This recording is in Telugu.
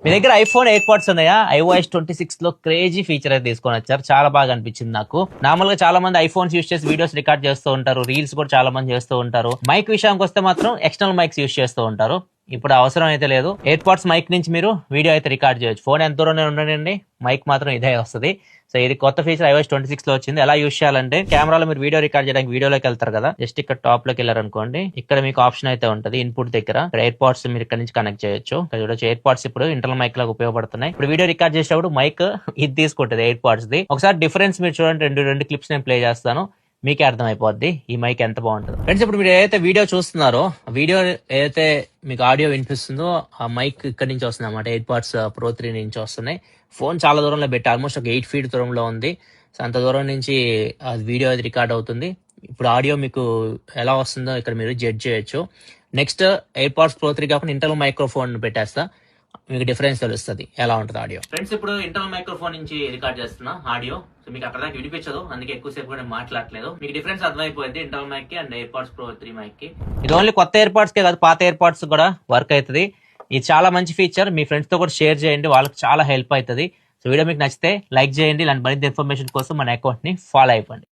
మీ దగ్గర ఐఫోన్ ఎయిర్ పాడ్స్ ఉన్నాయా? iOS 26 లో క్రేజీ ఫీచర్ అయితే తీసుకొని వచ్చారు. చాలా బాగా అనిపించింది నాకు. నార్మల్ గా చాలా మంది ఐఫోన్స్ యూస్ చేసి వీడియోస్ రికార్డ్ చేస్తూ ఉంటారు, రీల్స్ కూడా చాలా మంది చేస్తూ ఉంటారు. మైక్ విషయానికి వస్తే మాత్రం ఎక్స్టర్నల్ మైక్స్ యూస్ చేస్తూ ఉంటారు. ఇప్పుడు అవసరం అయితే లేదు. ఎయిర్ పాడ్స్ మైక్ నుంచి మీరు వీడియో అయితే రికార్డ్ చేయొచ్చు. ఫోన్ ఎంత దూరంలో ఉండండి, మైక్ మాత్రం ఇదే వస్తుంది. సో ఇది కొత్త ఫీచర్ iOS 26 లో వచ్చింది. ఎలా యూస్ చేయాలంటే, కెమెరాలో మీరు వీడియో రికార్డ్ చేయడానికి వీడియోలోకి వెళ్తారు కదా, జస్ట్ ఇక్కడ టాప్ లోకి వెళ్ళారు అనుకోండి, ఇక్కడ మీకు ఆప్షన్ అయితే ఉంటుంది ఇన్పుట్ దగ్గర. ఎయిర్ పాడ్స్ మీరు ఇక్కడ నుంచి కనెక్ట్ చేయొచ్చు. ఇక్కడ చూడొచ్చు ఎయిర్ పాడ్స్ ఇప్పుడు ఇంటర్నల్ మైక్ లాగా ఉపయోగపడుతున్నాయి. ఇప్పుడు వీడియో రికార్డ్ చేసేటప్పుడు మైక్ ఇది తీసుకుంటుంది ఎయిర్ పాడ్స్ ది. ఒకసారి డిఫరెన్స్ మీరు చూడండి, రెండు క్లిప్స్ నేను ప్లే చేస్తాను, మీకే అర్థమైపోద్ది ఈ మైక్ ఎంత బాగుంటుంది. ఫ్రెండ్స్, ఇప్పుడు మీరు ఏదైతే వీడియో చూస్తున్నారో, వీడియో ఏదైతే మీకు ఆడియో వినిపిస్తుందో, ఆ మైక్ ఇక్కడ నుంచి వస్తుంది అన్నమాట. ఎయిర్ పాడ్స్ Pro 3 నుంచి వస్తున్నాయి. ఫోన్ చాలా దూరంలో పెట్టి ఆల్మోస్ట్ ఒక 8 feet దూరంలో ఉంది. సో అంత దూరం నుంచి వీడియో అది రికార్డ్ అవుతుంది. ఇప్పుడు ఆడియో మీకు ఎలా వస్తుందో ఇక్కడ మీరు జడ్జ్ చేయొచ్చు. నెక్స్ట్ ఎయిర్ పాడ్స్ Pro 3 కాకుండా ఇంటర్నల్ మైక్రోఫోన్ పెట్టేస్తా, మీకు డిఫరెన్స్ తెలుస్తుంది ఎలా ఉంటుంది ఆడియో. ఫ్రెండ్స్, ఇప్పుడు ఇంటర్నల్ మైక్రోఫోన్ నుంచి రికార్డ్ చేస్తున్నా ఆడియో. సో మీకు అక్కడ దాకా వినిపించదు, అందుకే ఎక్కువసేపు కూడా మాట్లాడలేదు. మీకు డిఫరెన్స్ అర్థమైపోయింది ఇంటర్నల్ మైక్ కి and AirPods Pro 3 mic కి. ఇది ఓన్లీ కొత్త ఎయిర్ పాడ్స్ కే కాదు, పాత ఎయిర్ పాడ్స్ కూడా వర్క్ అవుతుంది. ఇది చాలా మంచి ఫీచర్. మీ ఫ్రెండ్స్ తో కూడా షేర్ చేయండి, వాళ్ళకి చాలా హెల్ప్ అవుతుంది. సో వీడియో మీకు నచ్చితే లైక్ చేయండి. ఇలాంటి మరింత ఇన్ఫర్మేషన్ కోసం మన అకౌంట్ ని ఫాలో అయిపోండి.